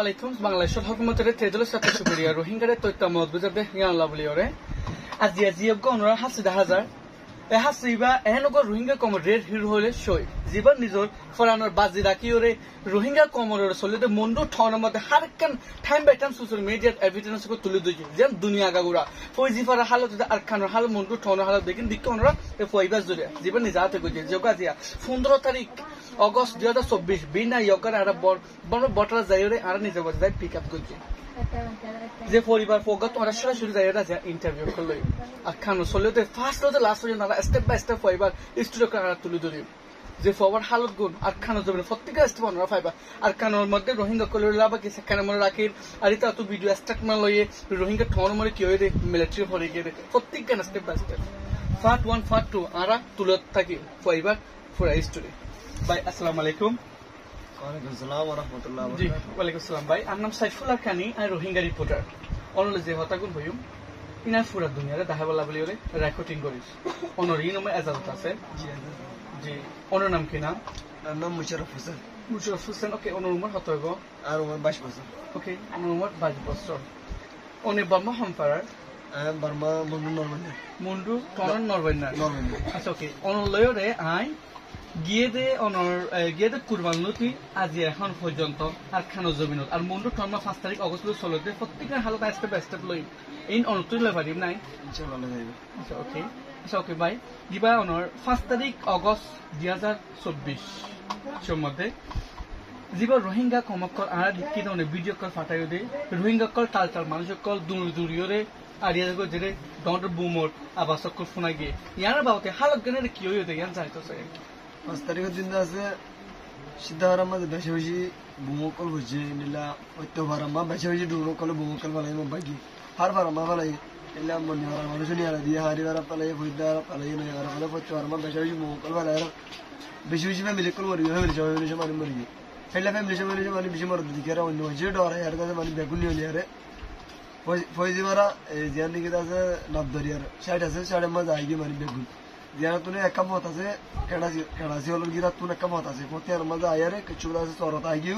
আলাইকুম বাংলাদেশের হকুমতের তেজলে সাথে সুপিরিয়া রোহিঙ্গারে তৈত্য মজবুজাবে ইয়ানলা বলিওরে আজি অনরা হাসিদা হাজার এ হাসিবা এনগর রোহিঙ্গা কমরের হিরো হলে সই জীবন নিজর ফরানোর বাজি রাখিওরে রোহিঙ্গা কমরের সলিতে মন্ডু ঠনের মধ্যে হারকান টাইম বাই টাইম সোশ্যাল মিডিয়ার এভিডেন্স কো তুলে দিছে যেন দুনিয়া গাগুরা ফয়জিফার হালত আর খানের হাল মন্ডু ঠনের হালত দেখেন দিক অনরা এ ফয়বাস জুড়ে জীবন নিজাতে কইছে যোগাজিয়া 15 তারিখ অগস্ট 2024 বিনা ইয়কার আর বড় বটরা যাইরে আর নিজে যাই পিক আপ করছে যে পরিবার ফোকাস ওরা সরাসরি যাইরা যা ইন্টারভিউ করলো আর খানো সলিতে ফার্স্ট হতে লাস্ট পর্যন্ত আমরা স্টেপ বাই স্টেপ পরিবার স্টুডিও কারা তুলে ধরি যে ফরওয়ার্ড হালত গুণ আর খানো জমিন প্রত্যেকটা স্টেপ আমরা ফাইবা আর খানোর মধ্যে রোহিঙ্গা কলিলা বা কি সেখানে মনে রাখির আর এটা তো ভিডিও স্ট্রাকচার লইয়ে রোহিঙ্গা ঠন মরে কি হইরে মিলিটারি ফরে গিয়ে প্রত্যেকটা step by step part 1 part 2 আরা তুলে থাকি পরিবার পুরো স্টোরি ভাই আসসালামু আলাইকুম ওয়ালাইকুম আসসালাম ওয়া রাহমাতুল্লাহি ওয়া জি বারাকাতুহু ওয়ালাইকুম আসসালাম ভাই আমার নাম সাইফুল্লাহ খানি আর রোহিঙ্গা রিপোর্টার অনলে যে হতাগুন হইম ইনা পুরা দুনিয়ারে দেখাবলা বলি ওরে রেকর্ডিং করিস অনর ই নামে এজাজত আছে জি অনর নাম কি নাম নাম মুশাররফ হোসেন ওকে অনর উমর কত হইব আর আমার 22 বছর ওকে অনর উমর 22 বছর অনে বাম্মা হামপারার বার্মা মুন্ডু টনন নরবেনা আচ্ছা ওকে অনর লয়রে আই গিয়ে দে কুরবান লতি আজি এখন পর্যন্ত আর খানো জমিনত আর মুন্ডু টর্মা 5 তারিখ অগস্ট চলতে প্রত্যেকের হালত স্টেপ বাই স্টেপ লই ইন অনুতুল পারিম নাই ইনশাআল্লাহ যাইব আচ্ছা ওকে ভাই দিবা অনর 5 তারিখ অগস্ট 2024 সম্মতে যিবা রোহিঙ্গা কমকর আর লিখিত অনে ভিডিও কল ফাটাইও দে রোহিঙ্গা কল টালটাল মানুষ কল দূরিয়রে আরিয়া গো জেরে ডন্ডর বুমর আবাসক ফোনা গিয়ে ইয়ার বাবতে হালত গনে কি হইও দে ইয়ান যাইতো সে 5 তারিখের দিন আছে সিদ্ধারাম মাঝে বেশি বেশি বুমকল হচ্ছে নিলা ঐত্যভারাম্মা বেশি বেশি ডুমকল বুমকল বালাই বাকি হার ভারাম্মা বালাই এলা মনি হারা মানুষ নিয়ে আর দিয়ে হারি ভারা পালাই ফুইদার পালাই নয় আর পালাই পচ্চারাম্মা বেশি বেশি বুমকল বালাই বেশি বেশি ফ্যামিলি কল মরি ফ্যামিলি সবাই মরি হেলা ফ্যামিলি সবাই বেশি মর দিকেরা অন্য হচ্ছে ডর আর কাছে মানে বেগুন নিয়ে নিয়ারে ফয়জি মারা জিয়ান দিকে আছে নাবদরিয়ার সাইড আছে সাইডের মাঝে আইগি মানে বেগুন জিয়ান তুনে একা মত আছে কেডাসি হল গিরা তুনে একা মত আছে পতিয়ার মাঝে আয়ারে কিছু আছে সরতা আইগি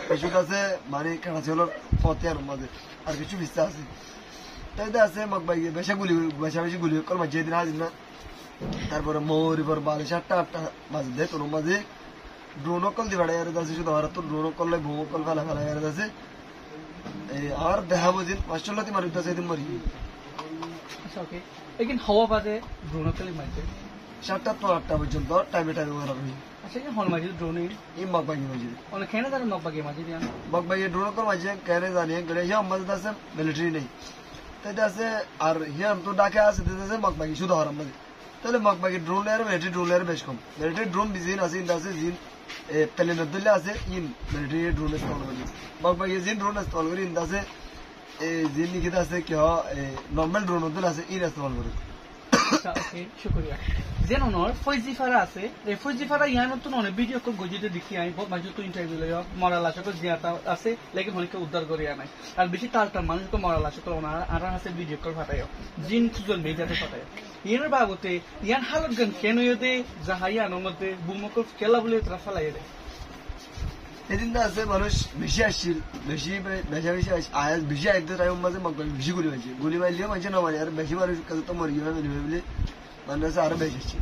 কিছু আছে মানে কেডাসি হল পতিয়ার মাঝে আর কিছু বিস্তা আছে তাই আছে মকবাই বেশা বেশি গুলি কল মাঝে দিন হাজির না তারপরে মৌরিপর বালে 7টা বাজে দে তোর মাঝে ড্রোন কল দিবাড়ে আর আছে শুধু আর তো ড্রোন কল লাই ভূম কল ফেলা আর আছে আর দেখাবো দিন মাস্টারলাতি মারি তো সেদিন মরি আচ্ছা ওকে लेकिन हवा बाजे ड्रोन के लिए माइजे 7টা তো 8টা পর্যন্ত টাইমে ওরা রই আচ্ছা কি হল মাইजे ड्रोन এই মকবাই মাঝে অন খেনে তার মকবাই মাঝে দিয়ান মকবাই ড্রোন কল মাঝে কেনে জানি গলে যা আমাদের আছে মিলিটারি নেই তাই আছে আর হিয়াম তো ডাকে আছে দিতেছে মকবাই শুধু আর আমাদের তাহলে মকবাই ড্রোন এর মিলিটারি ড্রোন এর বেশ কম মিলিটারি ড্রোন বিজিন আছে ইন্দাসে জিন পেলেন দলে আছে ইন মিলিটারি ড্রোন ইনস্টল করি মকবাই জিন ড্রোন ইনস্টল করি ইন্দাসে জিন লিখিত আছে কি নরমাল ড্রোন দলে আছে ইন ইনস্টল করি আচ্ছা ওকে শুকরিয়া যেন নর ফয়জিফারা আছে এই ফয়জিফারা ইয়ান তো ননে ভিডিও কল গজিতে দেখি আই বহুত মাঝে তো ইন্টারভিউ লয় মরা লাশক জিয়াতা আছে লেকিন হলকে উদ্ধার করি আনাই আর বেশি টালটাল মানুষ তো মরা লাশক ওনা আর আছে ভিডিও কল ফাটায়ও জিন সোশ্যাল মিডিয়াতে ফাটায়ও ইয়ার বাবতে ইয়ান হালত গান কেন ইদে জাহাইয়া নমতে বুমকল কেলা বলে তারা ফলাই দেয় এদিন না আছে মানুষ বেশি আসছিল বেশি আয়াস বেশি আইতে টাইম মাঝে মকবাই বেশি গুলি মারলেও মাঝে না মারি আর বেশি মানুষ কাছে তো মরি গেল বলে মানুষ আরো বেশি আসছে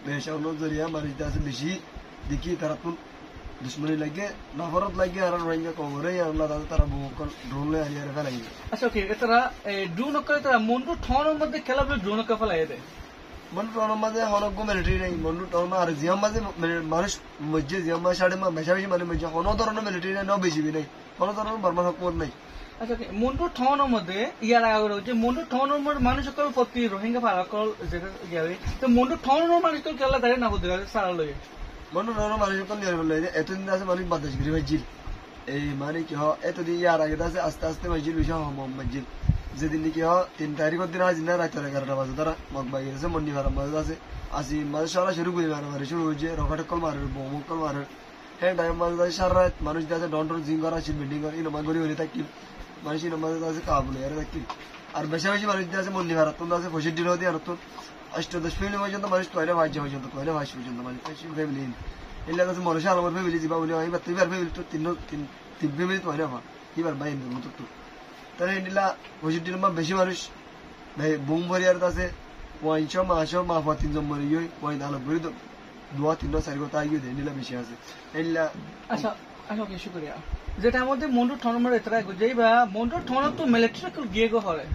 বেশি অন্য জরিয়া মানুষ আছে বেশি দেখি তারা তো দুশ্মনী লাগে নফরত লাগে আর রোহিঙ্গা কমরে আল্লাহ তারা বুমকল ড্রোন লে আরিয়া ফেলাই আচ্ছা ওকে তারা ড্রোন করে তারা মন্ডু ঠনের মধ্যে খেলা বলে ড্রোন কে ফেলাই দেয় মন্ডু টর্মার মাঝে হনক মিলিটারি নাই মন্ডু টর্মা আর জিয়াম মাঝে মানুষ মসজিদ জিয়াম মাঝে সাড়ে বেশা বেশি মানে মসজিদ কোনো ধরনের মিলিটারি নাই বেশি নাই কোনো ধরনের বর্মার হকুমত নাই আচ্ছা মন্ডু ঠনের মধ্যে ইয়ার আগে যে মন্ডু ঠনের মধ্যে মানুষ সকল প্রতি রোহিঙ্গা ফারাকল যেটা গিয়ে তো মন্ডু ঠনের মানুষ সকল খেলা দাঁড়িয়ে না বুঝতে পারে সারা লয়ে মন্ডু টর্মার মানুষ সকল নিয়ে বললে এতদিন আছে মানুষ বাতাস গিরি মসজিদ এই মানে কি এতদিন ইয়ার আগে আছে আস্তে আস্তে মসজিদ বিষয় মসজিদ যেদিন নাকি 3 তারিখের দিন আজ না রাত 11টা বাজে তারা মকবাই আছে মন্ডি ভাড়া মাঝে আছে আসি মাঝে সারা শুরু করে মারি শুরু হয়েছে রকেট কল মারে বোম কল মারে হ্যাঁ টাইম মাঝে সারা রাত মানুষ আছে ডন্টর জিং করা আছে বিল্ডিং করা ইনমা গড়ি হলে থাকি মানুষ ইনমা আছে কাবুলে আর থাকি আর বেশি বেশি মানুষ আছে মন্ডি ভাড়া তো আছে 65 দিয়ে আর তো 8-10 ফ্যামিলি পর্যন্ত মানুষ কয়লা ভাই পর্যন্ত কয়লা ভাই পর্যন্ত মানুষ ফ্যামিলি এলা আছে মানুষ আলামত ফ্যামিলি যাবা বলে আমি বাতি বার ফ্যামিলি তো তিব্বে মিনিট হয় না মা এবার ভাই এমনি মতো তো তাহলে এনিলা পঁয়ষট্টি নম্বর বেশি মানুষ ভাই বুম ভরিয়ার আছে পয়সা মা পা তিনজন মরে গিয়ে পয়েন্ট আলো ভরি তো দোয়া তিনটা চারি কথা গিয়ে এনিলা বেশি আছে এনিলা আচ্ছা আচ্ছা ওকে শুক্রিয়া যেটার মধ্যে মন্টু ঠনমর এতরা যেই বা মন্টু ঠন তো মিলিটারি গিয়ে গো হরে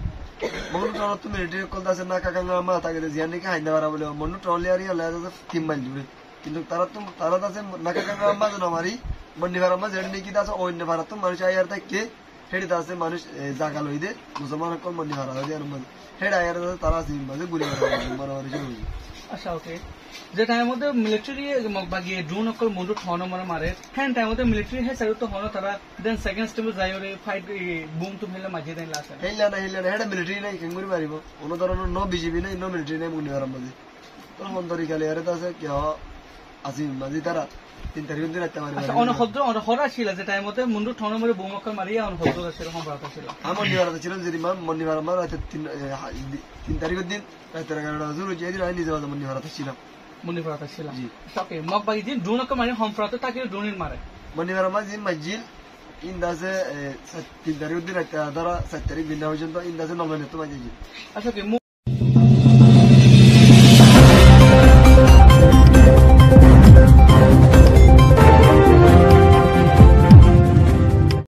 মন্টু ঠন তো মিলিটারি কল আছে না কাকা মা তাকে জিয়ান নাকি হাইন্দা পারা বলে মন্টু ট্রলিয়ারি হলে আছে 3 মাইল দূরে কিন্তু তারা আছে না কাকা মা যেন আমারই মন্ডি ভাড়া মা যেটা নাকি আছে অন্য ভাড়া তো মানুষ আয়ার থাকে হেডিতে আছে মানুষ জাগা লই দে মুসলমান কল মন্ডি ভাড়া হয় আর মানে হেড আয়ার আছে তারা আছে মাঝে গুলি মারামারি শুরু হয়েছে আচ্ছা ওকে যে টাইমের মধ্যে মিলিটারি বাগিয়ে ড্রোন অকল মন্টু ঠন মারে হ্যাঁ টাইমের মধ্যে মিলিটারি হে সাইড তো হন তারা দেন সেকেন্ড স্টেপে যাই ওরে ফাইট বুম তো ফেলে মাঝে দেন লাস্ট হেইলা না হেড মিলিটারি নাই কেঙ্গুরি মারিব কোনো ধরনের নো বিজেপি নাই নো মিলিটারি নাই মন্ডি ভাড়া মাঝে তোর মন্তরি খালি আরে তো আছে কি আসি মাঝে তারা 3 তারিখ দিন রাতে মারি অন হরা ছিল যে টাইমের মধ্যে মন্টু ঠন মারে বুম অকল মারিয়া অন হদ্র ছিল সম্ভবত ছিল আমার নিবারতা ছিলাম যে মন্ডি ভাড়া মার রাতে 3 তারিখের দিন রাতে 11টা জরুরি যে দিন আইনি যাওয়া মন্ডি ভাড়াতে ছিলাম মন্ডি ভাড়াতে ছিলাম ওকে মক বাগি দিন ড্রোন অকল মারি সম্ভবত তাকে ড্রোনের মারে মন্ডি ভাড়া মাঝে মাজিল ইন্দাসে 3 তারিখ দিন রাতে ধরা 7 তারিখ দিন পর্যন্ত ইন্দাসে নলবানি তো মাঝে আচ্ছা ওকে